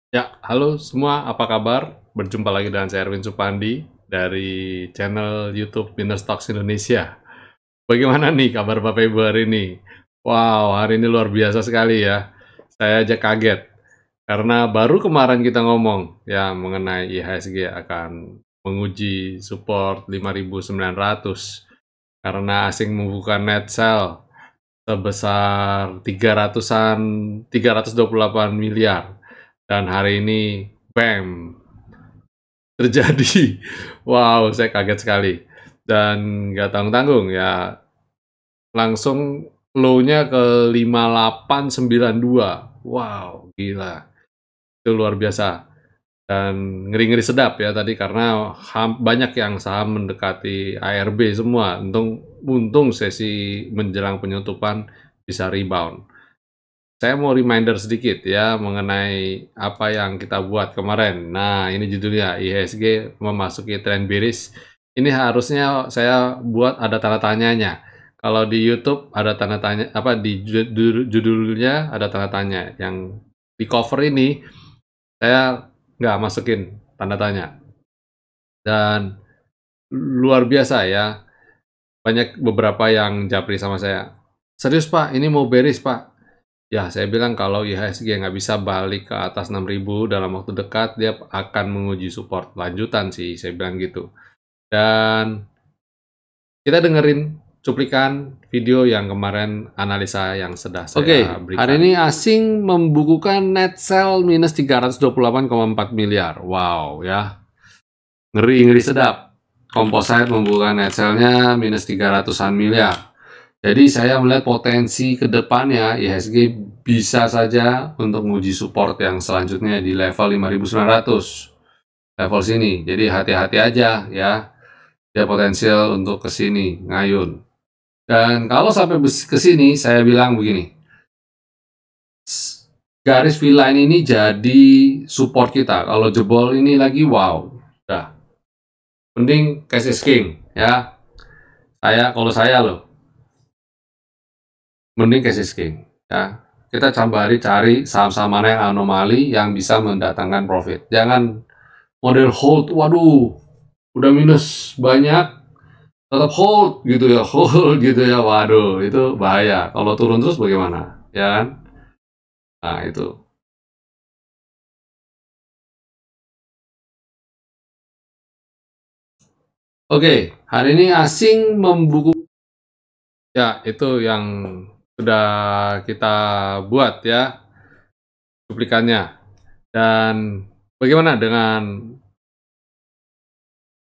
Ya, halo semua, apa kabar? Berjumpa lagi dengan saya Erwin Supandi dari channel YouTube Winner Stocks Indonesia. Bagaimana nih kabar Bapak Ibu hari ini? Wow, hari ini luar biasa sekali ya. Saya aja kaget karena baru kemarin kita ngomong ya mengenai IHSG akan menguji support 5.900 karena asing membuka net sell sebesar 328 miliar. Dan hari ini, bam, terjadi. Wow, saya kaget sekali. Dan nggak tanggung-tanggung ya, langsung low-nya ke 5892. Wow, gila. Itu luar biasa. Dan ngeri-ngeri sedap ya tadi karena banyak yang saham mendekati ARB semua. Untung sesi menjelang penutupan bisa rebound. Saya mau reminder sedikit ya mengenai apa yang kita buat kemarin. Nah, ini judulnya IHSG memasuki tren bearish. Ini harusnya saya buat ada tanda tanyanya. Kalau di YouTube ada tanda tanya apa di judulnya ada tanda tanya. Yang di cover ini saya nggak masukin tanda tanya. Dan luar biasa ya, banyak beberapa yang japri sama saya. Serius Pak, ini mau bearish Pak. Ya, saya bilang kalau IHSG nggak bisa balik ke atas 6.000 dalam waktu dekat, dia akan menguji support lanjutan sih, saya bilang gitu. Dan kita dengerin cuplikan video yang kemarin analisa yang sudah saya berikan. Hari ini asing membukukan net sell minus 328,4 miliar. Wow, ya. Ngeri sedap. Composite membuka net sell-nya minus 300-an miliar. Jadi saya melihat potensi ke depannya IHSG bisa saja untuk menguji support yang selanjutnya di level 5.900. Level sini. Jadi hati-hati aja ya. Dia potensial untuk ke sini, ngayun. Dan kalau sampai ke sini saya bilang begini. Garis V line ini jadi support kita. Kalau jebol ini lagi wow. Udah. Mending cash is king ya. Kalau saya loh mending cash is king ya. Kita cari saham-saham mana yang anomali yang bisa mendatangkan profit. Jangan model hold, waduh, udah minus banyak, tetap hold gitu ya, hold gitu ya, waduh, itu bahaya. Kalau turun terus bagaimana, ya kan? Nah itu. Oke, hari ini asing membuku. Ya, itu yang sudah kita buat ya, cuplikannya. Dan bagaimana dengan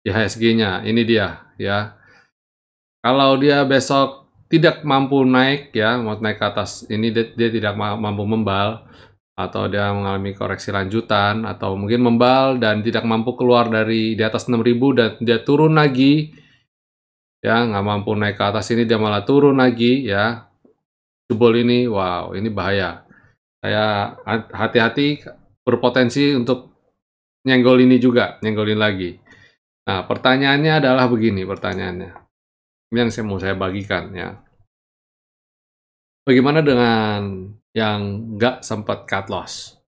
IHSG-nya? Ini dia ya. Kalau dia besok tidak mampu naik ya, mau naik ke atas ini dia tidak mampu membal atau dia mengalami koreksi lanjutan atau mungkin membal dan tidak mampu keluar dari di atas 6.000 dan dia turun lagi ya, nggak mampu naik ke atas ini dia malah turun lagi ya. Jebol ini, wow, ini bahaya. Saya hati-hati berpotensi untuk nyenggol ini juga, nyenggolin lagi. Nah, pertanyaannya adalah begini pertanyaannya. Ini yang mau saya bagikan ya. Bagaimana dengan yang nggak sempat cut loss?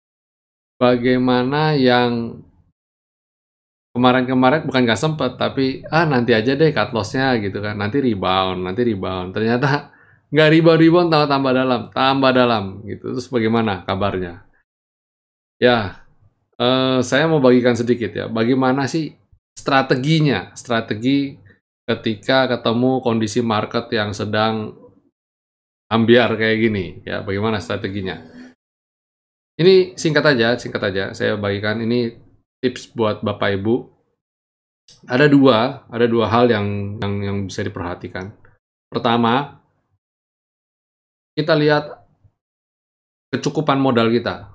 Bagaimana yang kemarin-kemarin bukan nggak sempat, tapi nanti aja deh cut loss-nya gitu kan, nanti rebound, Ternyata nggak rebound, tambah dalam gitu. Terus bagaimana kabarnya? Ya, saya mau bagikan sedikit ya, bagaimana sih strategi ketika ketemu kondisi market yang sedang ambiar kayak gini ya, bagaimana strateginya? Ini singkat aja, saya bagikan ini tips buat Bapak Ibu. Ada dua hal yang bisa diperhatikan. Pertama, kita lihat kecukupan modal kita.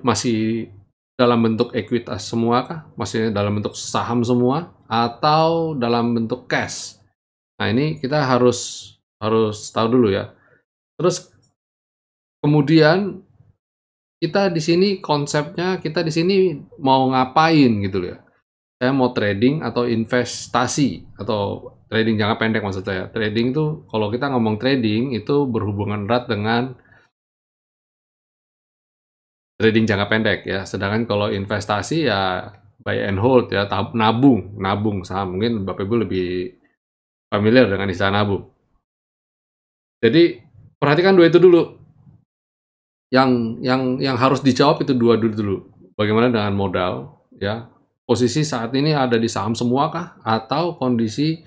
Masih dalam bentuk ekuitas semua kah? Masih dalam bentuk saham semua atau dalam bentuk cash? Nah, ini kita harus tahu dulu ya. Terus kemudian kita di sini mau ngapain gitu ya. Saya mau trading atau investasi atau trading jangka pendek maksud saya. Trading itu kalau kita ngomong trading itu berhubungan erat dengan trading jangka pendek ya. Sedangkan kalau investasi ya buy and hold ya, nabung saham. Mungkin Bapak Ibu lebih familiar dengan istilah nabung. Jadi perhatikan dua itu dulu. Yang harus dijawab itu dua dulu. Bagaimana dengan modal ya? Posisi saat ini ada di saham semua kah? Atau kondisi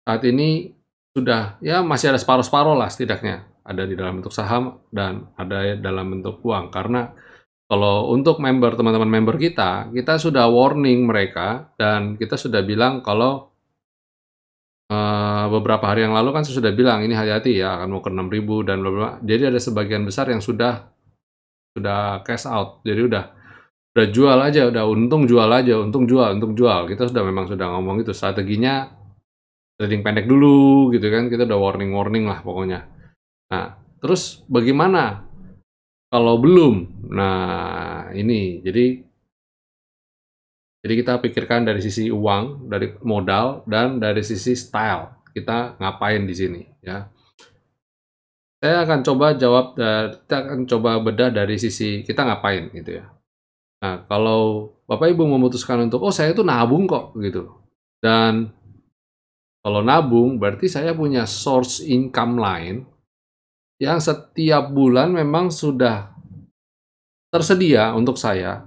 saat ini sudah ya masih ada separuh-separuh lah setidaknya. Ada di dalam bentuk saham dan ada dalam bentuk uang. Karena kalau untuk teman-teman member kita sudah warning mereka dan kita sudah bilang kalau beberapa hari yang lalu kan saya sudah bilang ini hati-hati ya akan mau ke 6.000 dan bla bla. Jadi ada sebagian besar yang sudah cash out. Jadi udah jual aja, udah untung jual aja, untung jual. Kita memang sudah ngomong itu strateginya trading pendek dulu gitu kan. Kita udah warning lah pokoknya. Nah, terus bagaimana kalau belum? Nah, ini jadi kita pikirkan dari sisi uang, dari modal, dan dari sisi style. Kita ngapain di sini, ya. Saya akan coba kita akan coba bedah dari sisi kita ngapain, gitu ya. Nah, kalau Bapak Ibu memutuskan untuk, oh saya itu nabung kok, gitu. Dan kalau nabung, berarti saya punya source income lain, yang setiap bulan memang sudah tersedia untuk saya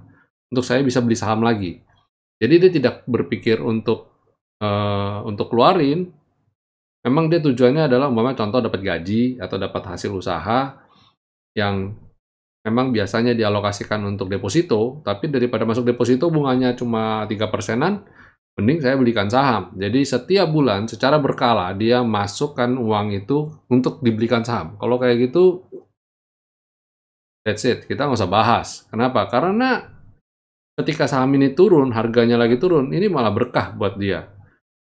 bisa beli saham lagi. Jadi dia tidak berpikir untuk keluarin. Memang dia tujuannya adalah umpamanya contoh dapat gaji atau dapat hasil usaha yang memang biasanya dialokasikan untuk deposito, tapi daripada masuk deposito bunganya cuma 3%-an, mending saya belikan saham. Jadi setiap bulan secara berkala dia masukkan uang itu untuk dibelikan saham. Kalau kayak gitu, that's it. Kita nggak usah bahas. Kenapa? Karena ketika saham ini turun, harganya lagi turun, ini malah berkah buat dia.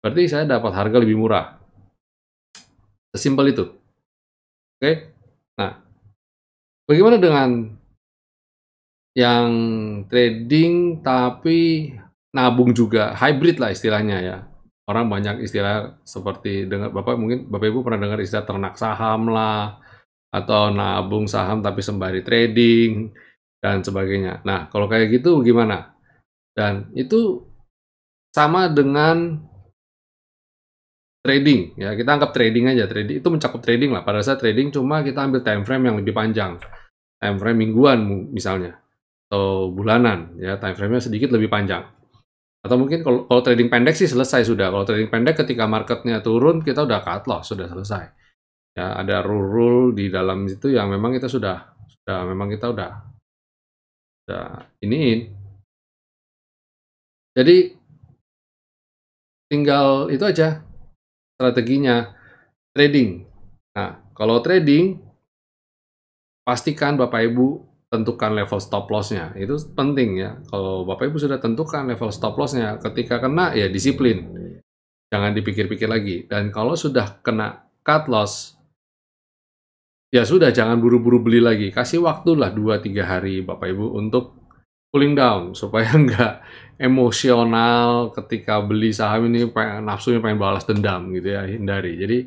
Berarti saya dapat harga lebih murah. Sesimpel itu. Oke? Nah, bagaimana dengan yang trading tapi nabung juga? Hybrid lah istilahnya ya. Orang banyak istilah seperti mungkin Bapak Ibu pernah dengar istilah ternak saham lah, atau nabung saham tapi sembari trading, dan sebagainya. Nah, kalau kayak gitu gimana? Dan itu sama dengan trading ya, kita anggap trading aja. Trading itu mencakup trading lah. Pada saat trading cuma kita ambil time frame yang lebih panjang, time frame mingguan misalnya atau bulanan ya, time frame-nya sedikit lebih panjang. Atau mungkin kalau trading pendek sih selesai sudah. Kalau trading pendek ketika marketnya turun kita udah cut loss, sudah selesai ya. Ada rule di dalam itu yang memang kita sudah iniin. Jadi tinggal itu aja strateginya trading. Nah, kalau trading, pastikan Bapak Ibu tentukan level stop loss-nya. Itu penting ya. Kalau Bapak Ibu sudah tentukan level stop loss-nya, ketika kena ya disiplin. Jangan dipikir-pikir lagi. Dan kalau sudah kena cut loss, ya sudah jangan buru-buru beli lagi. Kasih waktu lah 2-3 hari Bapak Ibu untuk cooling down supaya nggak emosional ketika beli saham ini nafsunya pengen balas dendam gitu ya, hindari. Jadi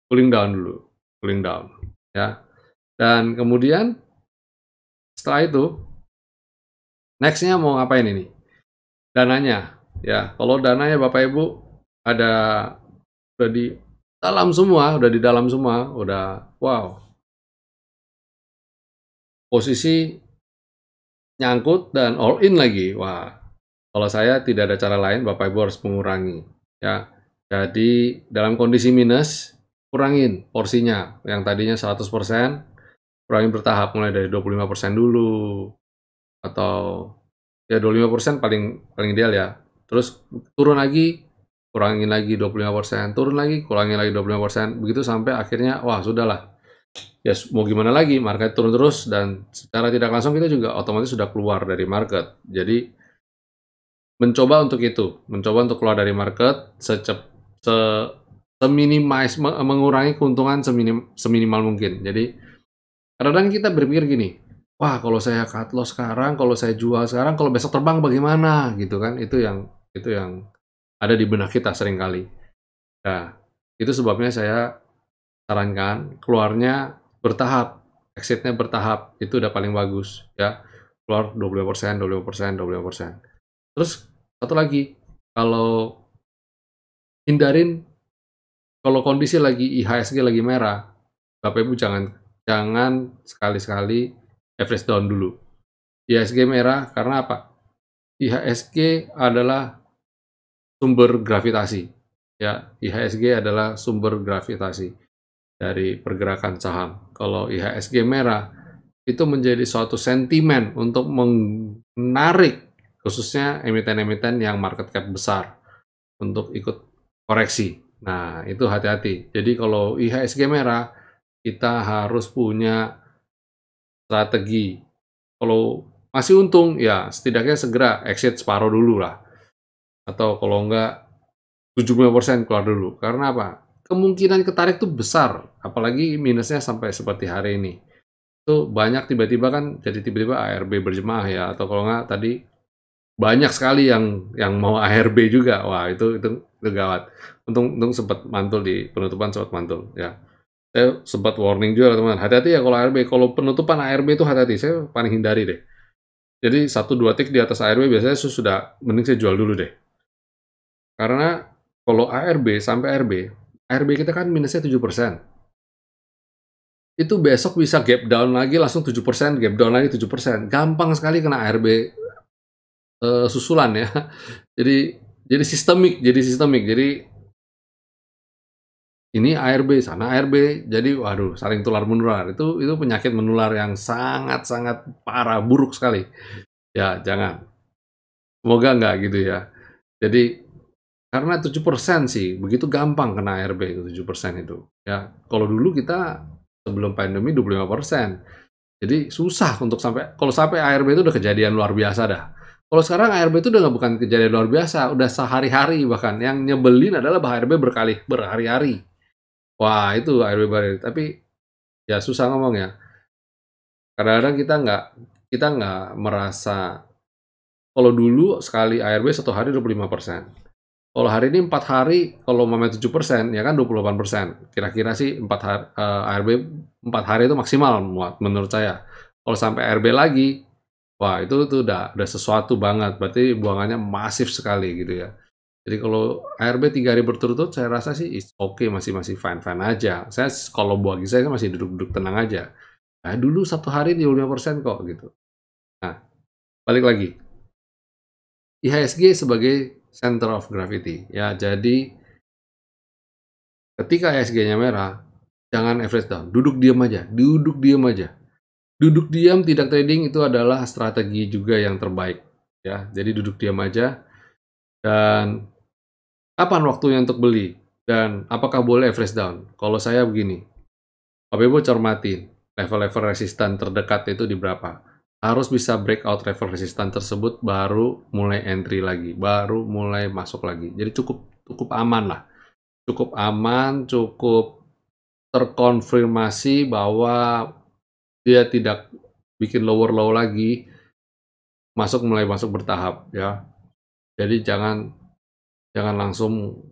cooling down dulu, cooling down ya. Dan kemudian setelah itu next-nya mau ngapain ini? Dananya ya. Kalau dananya Bapak Ibu ada udah di dalam semua, udah wow. Posisi nyangkut dan all in lagi. Wah, kalau saya tidak ada cara lain, Bapak Ibu harus mengurangi ya. Jadi dalam kondisi minus, kurangin porsinya. Yang tadinya 100%, kurangin bertahap, mulai dari 25% dulu, atau ya 25% paling ideal ya. Terus turun lagi, kurangin lagi 25%, turun lagi, kurangin lagi 25%, begitu sampai akhirnya, wah sudahlah. Ya mau gimana lagi, market turun terus, dan secara tidak langsung kita juga otomatis sudah keluar dari market. Jadi mencoba untuk keluar dari market mengurangi keuntungan seminimal mungkin. Jadi kadang-kadang kita berpikir gini, wah kalau saya cut loss sekarang, kalau saya jual sekarang, kalau besok terbang bagaimana gitu kan? Itu yang ada di benak kita seringkali. Nah, itu sebabnya saya sarankan keluarnya bertahap, exitnya bertahap, itu udah paling bagus ya. keluar 25%, 25%, 25%. Terus satu lagi, kalau hindarin kalau kondisi lagi IHSG lagi merah, Bapak Ibu jangan jangan sekali-sekali average down dulu. IHSG merah karena apa? IHSG adalah sumber gravitasi. Ya, IHSG adalah sumber gravitasi dari pergerakan saham. Kalau IHSG merah, itu menjadi suatu sentimen untuk menarik khususnya emiten-emiten yang market cap besar untuk ikut koreksi. Nah, itu hati-hati. Jadi kalau IHSG merah, kita harus punya strategi. Kalau masih untung, ya setidaknya segera exit separuh dulu lah. Atau kalau enggak, 75% keluar dulu. Karena apa? Kemungkinan ketarik tuh besar. Apalagi minusnya sampai seperti hari ini. Itu banyak tiba-tiba kan, jadi tiba-tiba ARB berjemaah ya. Atau kalau enggak tadi, banyak sekali yang mau ARB juga. Wah, itu gawat. Untung sempat mantul di penutupan, sempat mantul ya. Saya sempat warning juga teman, hati-hati ya kalau ARB. Kalau penutupan ARB itu hati-hati, saya paling hindari deh. Jadi 1-2 tick di atas ARB biasanya sudah mending saya jual dulu deh. Karena kalau ARB sampai ARB kita kan minusnya 7%. Itu besok bisa gap down lagi langsung 7%, gap down lagi 7%. Gampang sekali kena ARB susulan ya. Jadi sistemik. Jadi ini ARB, sana ARB, jadi waduh saling tular menular. Itu penyakit menular yang sangat-sangat parah, buruk sekali. Ya, jangan. Semoga enggak gitu ya. Jadi karena 7% sih, begitu gampang kena ARB itu 7% itu. Ya, kalau dulu kita sebelum pandemi 25%. Jadi susah untuk kalau sampai ARB itu udah kejadian luar biasa dah. Kalau sekarang ARB itu udah bukan kejadian luar biasa, udah sehari-hari bahkan. Yang nyebelin adalah ARB berhari-hari. Wah, itu ARB berhari. Tapi ya susah ngomong ya. Kadang-kadang kita nggak merasa, kalau dulu sekali ARB 1 hari 25%. Kalau hari ini 4 hari, kalau mau 7%, ya kan 28%. Kira-kira sih 4 hari, ARB 4 hari itu maksimal menurut saya. Kalau sampai ARB lagi, wah itu udah sesuatu banget. Berarti buangannya masif sekali gitu ya. Jadi kalau ARB 3 hari berturut-turut, saya rasa sih oke, masih fine-fine aja. Saya kalau bagi saya masih duduk-duduk tenang aja. Nah, dulu 1 hari 25% kok gitu. Nah, balik lagi. IHSG sebagai center of gravity ya. Jadi ketika IHSG-nya merah, jangan average down, duduk diam aja. Duduk diam tidak trading itu adalah strategi juga yang terbaik ya. Jadi duduk diam aja. Dan kapan waktunya untuk beli dan apakah boleh average down? Kalau saya begini, Bapak Ibu cermatin level-level resistan terdekat itu di berapa. Harus bisa breakout level resistan tersebut baru mulai entry lagi, baru mulai masuk lagi. Jadi cukup aman lah. Cukup aman, cukup terkonfirmasi bahwa dia tidak bikin lower low lagi, mulai masuk bertahap ya. Jadi jangan langsung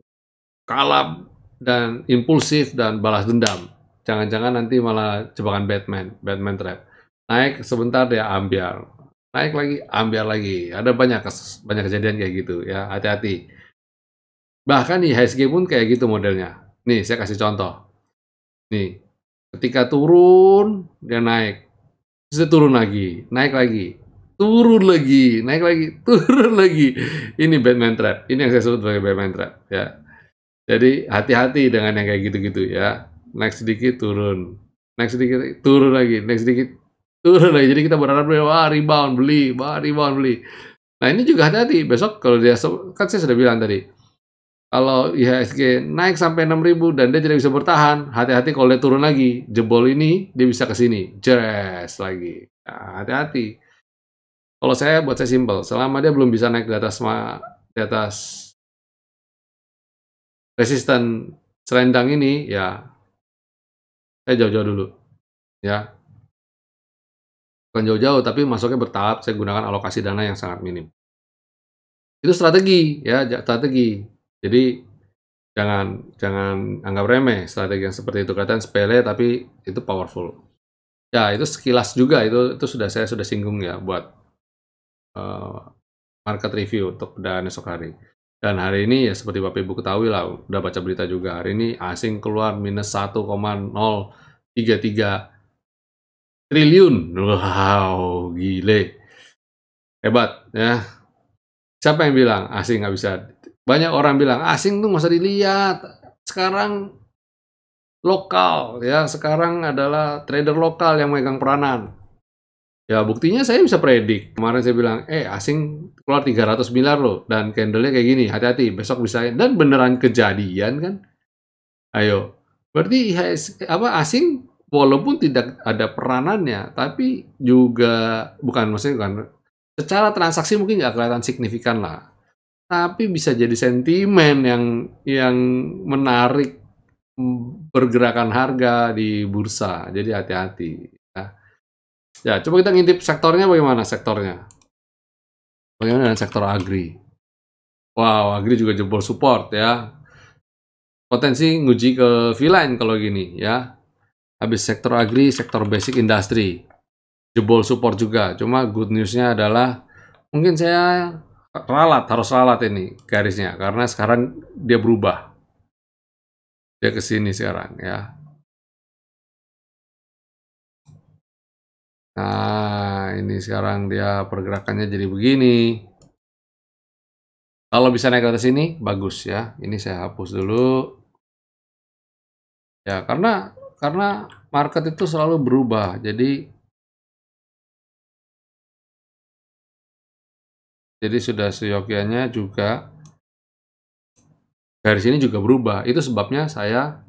kalap dan impulsif dan balas dendam. Jangan-jangan nanti malah jebakan Batman trap. Naik sebentar dia ambiar, naik lagi ambiar lagi. Ada banyak kejadian kayak gitu ya, hati-hati. Bahkan IHSG pun kayak gitu modelnya. Nih saya kasih contoh. Nih, ketika turun dia naik, terus dia turun lagi, naik lagi, turun lagi, naik lagi, turun lagi. Ini Batman trap. Ini yang saya sebut sebagai Batman trap ya. Jadi hati-hati dengan yang kayak gitu-gitu ya. Naik sedikit turun, naik sedikit turun lagi, naik sedikit turun lagi. Jadi kita berharap wah rebound beli, Nah ini juga hati-hati. Besok kalau dia, kan saya sudah bilang tadi, kalau IHSG naik sampai 6.000 dan dia tidak bisa bertahan, hati-hati kalau dia turun lagi, jebol ini dia bisa ke sini, jeres lagi. Nah, hati-hati. Kalau buat saya simpel, selama dia belum bisa naik di atas resisten selendang ini, ya saya jauh-jauh dulu ya. Bukan jauh-jauh, tapi masuknya bertahap, saya gunakan alokasi dana yang sangat minim. Itu strategi ya, strategi. Jadi jangan anggap remeh strategi yang seperti itu. Kelihatan sepele tapi itu powerful. Ya, itu sekilas juga, itu saya sudah singgung ya buat eee, market review untuk perdagangan esok hari. Dan hari ini ya seperti Bapak Ibu ketahui lah, udah baca berita juga, hari ini asing keluar minus 1,033 triliun. Wow, gile. Hebat ya. Siapa yang bilang asing nggak bisa? Banyak orang bilang asing tuh nggak usah dilihat. Sekarang lokal ya, sekarang adalah trader lokal yang megang peranan. Ya buktinya saya bisa predik. Kemarin saya bilang, asing keluar 300 miliar loh, dan candle-nya kayak gini, hati-hati, besok bisa, dan beneran kejadian kan? Ayo, berarti asing walaupun tidak ada peranannya, tapi juga maksudnya bukan secara transaksi mungkin nggak kelihatan signifikan lah, tapi bisa jadi sentimen yang menarik pergerakan harga di bursa. Jadi hati-hati ya. Ya, coba kita ngintip sektornya bagaimana sektornya. Bagaimana dengan sektor agri? Wow, agri juga jebol support ya. Potensi nguji ke V-line kalau gini ya. Habis sektor agri, sektor basic industry. Jebol support juga. Cuma good news-nya adalah mungkin saya harus ralat ini garisnya karena sekarang dia berubah. Dia ke sini sekarang ya. Nah, ini sekarang dia pergerakannya jadi begini. Kalau bisa naik ke atas ini, bagus ya. Ini saya hapus dulu. Ya, karena market itu selalu berubah. Jadi sudah seyogyanya juga garis ini juga berubah. Itu sebabnya saya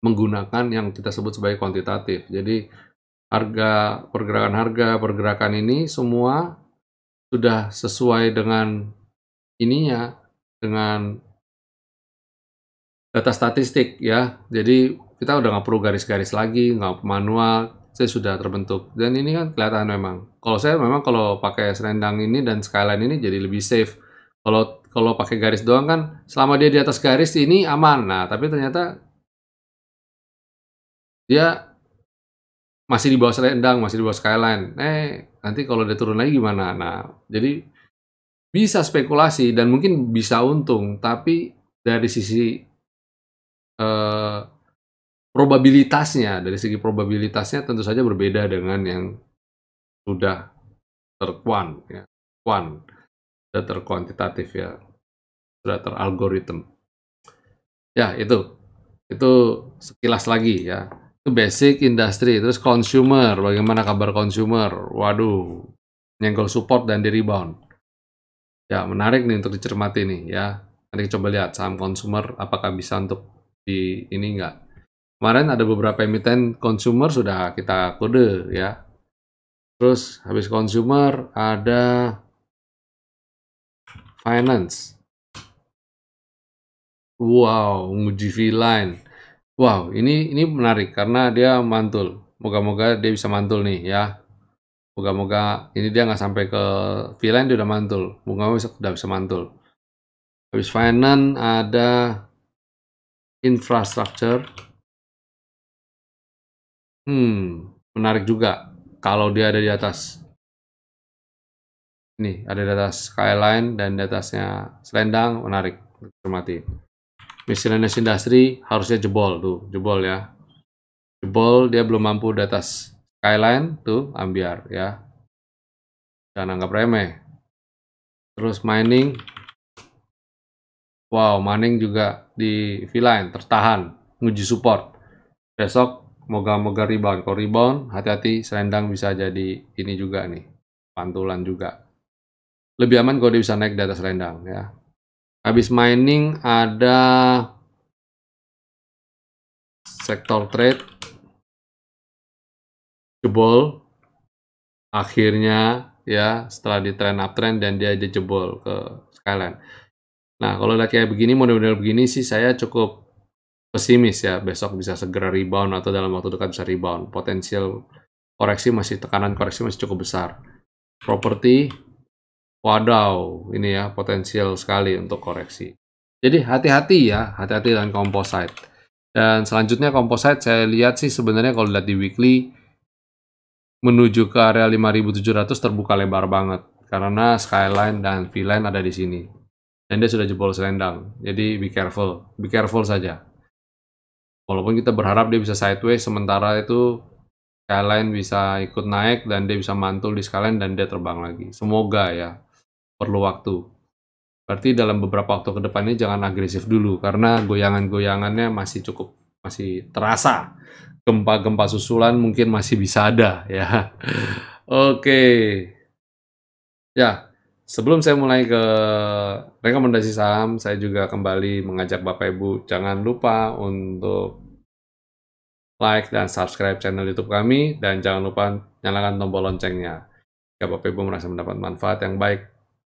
menggunakan yang kita sebut sebagai kuantitatif. Jadi pergerakan ini semua sudah sesuai dengan ininya, dengan data statistik ya. Jadi kita udah nggak perlu garis-garis lagi, nggak manual, saya sudah terbentuk. Dan ini kan kelihatan memang. Kalau saya memang kalau pakai selendang ini dan skyline ini jadi lebih safe. Kalau pakai garis doang kan, selama dia di atas garis ini aman. Nah, tapi ternyata dia masih di bawah selendang, masih di bawah skyline. Nanti kalau dia turun lagi gimana? Nah, jadi bisa spekulasi dan mungkin bisa untung, tapi dari sisi dari segi probabilitasnya tentu saja berbeda dengan yang sudah sudah terkuantitatif ya, sudah teralgoritm. Ya, itu sekilas lagi ya. Itu basic industry, terus consumer, bagaimana kabar consumer? Waduh, nyenggol support dan di rebound. Ya, menarik nih untuk dicermati nih ya. Nanti coba lihat saham consumer apakah bisa untuk di ini enggak. Kemarin ada beberapa emiten consumer sudah kita kode ya. Terus habis consumer ada finance. Wow, nguji V-line. Wow, ini menarik karena dia mantul. Moga-moga dia bisa mantul nih ya. Moga-moga ini dia nggak sampai ke V-line, dia udah mantul. Moga-moga udah bisa mantul. Habis finance ada infrastructure. Menarik juga kalau dia ada di atas. Ini ada di atas skyline dan di atasnya selendang, menarik cermati. Miscellaneous industry harusnya jebol tuh, jebol ya. Jebol, dia belum mampu di atas skyline tuh, ambiar ya. Jangan anggap remeh. Terus mining. Wow, mining juga di V-line tertahan, nguji support. Besok moga-moga rebound. Kalau rebound, hati-hati selendang bisa jadi ini juga nih, pantulan juga. Lebih aman kalau dia bisa naik di atas selendang ya. Habis mining ada sektor trade jebol akhirnya ya, setelah di trend uptrend dan dia aja jebol ke skyline. Nah, kalau lihat kayak begini, model-model begini sih saya cukup pesimis ya, besok bisa segera rebound atau dalam waktu dekat bisa rebound. Potensial tekanan koreksi masih cukup besar. Properti, wadaw, ini ya potensial sekali untuk koreksi. Jadi hati-hati ya, hati-hati dengan composite. Dan selanjutnya composite saya lihat sih sebenarnya kalau lihat di weekly menuju ke area 5.700 terbuka lebar banget. karena Skyline dan V-Line ada di sini. Dan dia sudah jebol selendang. Jadi be careful saja. Walaupun kita berharap dia bisa sideways, sementara itu Skyline bisa ikut naik dan dia bisa mantul di Skyline dan dia terbang lagi. Semoga ya, perlu waktu. Berarti dalam beberapa waktu ke depan ini jangan agresif dulu karena goyangan-goyangannya masih terasa. Gempa-gempa susulan mungkin masih bisa ada ya. Oke. Ya, sebelum saya mulai ke rekomendasi saham, saya juga kembali mengajak Bapak Ibu jangan lupa untuk like dan subscribe channel YouTube kami, dan jangan lupa nyalakan tombol loncengnya. Jika Bapak Ibu merasa mendapat manfaat yang baik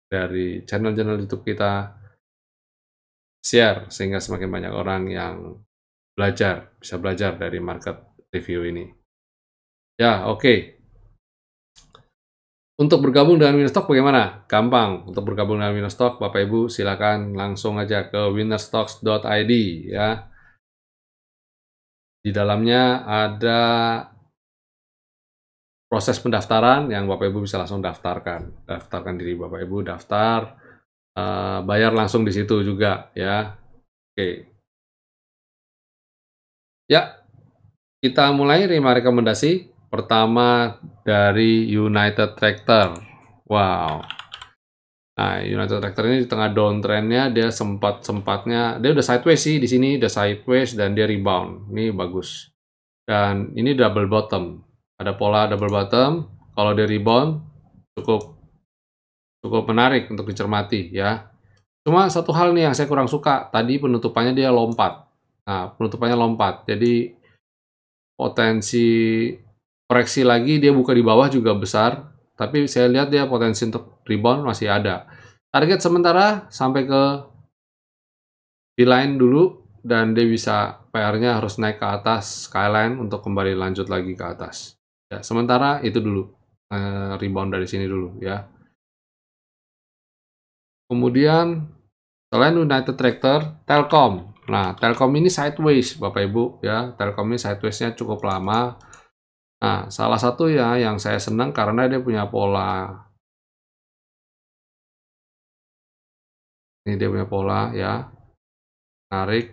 dari channel-channel YouTube kita, share sehingga semakin banyak orang yang bisa belajar dari market review ini. Ya, oke. Untuk bergabung dengan Winnerstock bagaimana? Gampang. Untuk bergabung dengan Winnerstock, Bapak Ibu silakan langsung aja ke winnerstocks.id ya. Di dalamnya ada proses pendaftaran yang Bapak Ibu bisa langsung daftarkan. Daftarkan diri Bapak Ibu, daftar, bayar langsung di situ juga ya. Oke. Ya, kita mulai 5 rekomendasi. Pertama dari United Tractor. Wow. Nah, United Tractor ini di tengah downtrendnya dia sempat-sempatnya dia udah sideways sih di sini, udah sideways dan dia rebound. Ini bagus. Dan ini double bottom. Ada pola double bottom. Kalau dia rebound cukup menarik untuk dicermati ya. Cuma satu hal nih yang saya kurang suka, tadi penutupannya dia lompat. Nah, penutupannya lompat. Jadi potensi koreksi lagi dia buka di bawah juga besar, tapi saya lihat dia potensi untuk rebound masih ada. Target sementara sampai ke V-line dulu dan dia bisa PR-nya harus naik ke atas Skyline untuk kembali lanjut lagi ke atas. Ya, sementara itu dulu rebound dari sini dulu ya. Kemudian selain United Tractor, Telkom. Nah, Telkom ini sideways Bapak Ibu ya. Telkom ini sideways-nya cukup lama. Nah, salah satu ya yang saya senang karena dia punya pola. Ini dia punya pola ya. Menarik.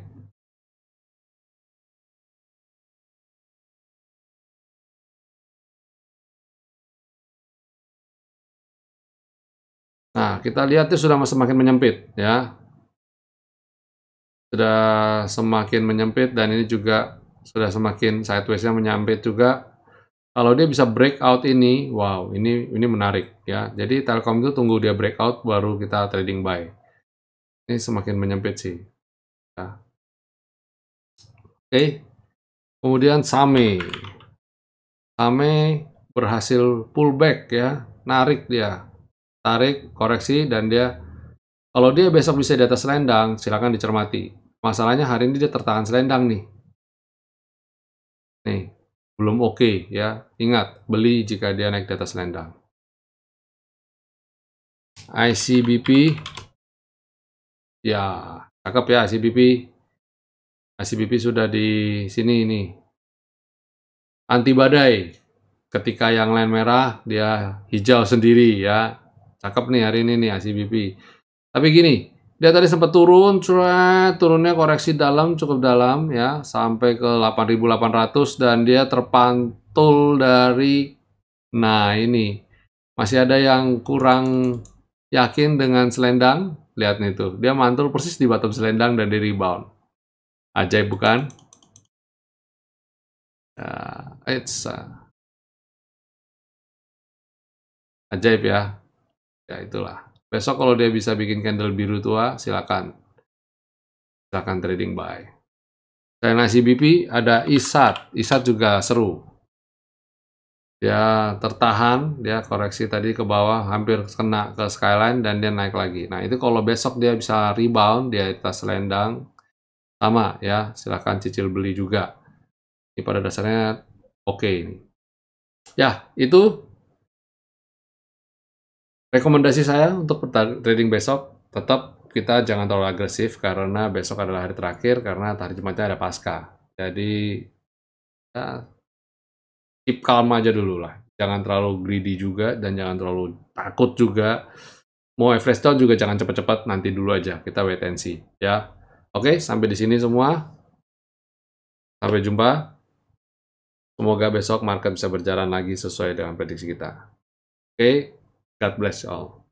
Nah, kita lihat dia sudah semakin menyempit ya. Sudah semakin menyempit dan ini juga sudah semakin sideways-nya menyempit juga. Kalau dia bisa breakout ini, wow, ini menarik ya. Jadi Telkom itu tunggu dia breakout baru kita trading buy. Ini semakin menyempit sih. Ya. Oke. Kemudian Same. Same berhasil pullback ya, narik dia. Tarik, koreksi dan dia kalau dia besok bisa di atas selendang, silakan dicermati. Masalahnya hari ini dia tertahan selendang nih. Nih, belum oke ya. Ingat, beli jika dia naik di atas selendang. ICBP. Ya, cakep ya ICBP. ICBP sudah di sini nih. Anti badai. Ketika yang lain merah, dia hijau sendiri ya. Cakep nih hari ini nih ICBP. Tapi gini, dia tadi sempat turun, turunnya koreksi dalam, cukup dalam ya, sampai ke 8.800 dan dia terpantul dari, nah ini, masih ada yang kurang yakin dengan selendang, lihat nih tuh, dia mantul persis di bottom selendang dan di rebound. Ajaib bukan? It's ajaib ya. Ya itulah. Besok kalau dia bisa bikin candle biru tua, silakan trading buy. Selain ICBP ada ISAT. ISAT juga seru. Dia tertahan, dia koreksi tadi ke bawah, hampir kena ke Skyline dan dia naik lagi. Nah itu kalau besok dia bisa rebound di atas selendang, sama ya, silakan cicil beli juga. Ini pada dasarnya oke ini. Ya, itu rekomendasi saya untuk trading besok. Tetap kita jangan terlalu agresif karena besok adalah hari terakhir karena hari Jumatnya ada Paskah. Jadi ya, keep calm aja dulu lah. Jangan terlalu greedy juga dan jangan terlalu takut juga. Mau average down juga jangan cepat-cepat, nanti dulu aja, kita wait and see, ya. Oke, sampai di sini semua. Sampai jumpa. Semoga besok market bisa berjalan lagi sesuai dengan prediksi kita. Oke, God bless you all.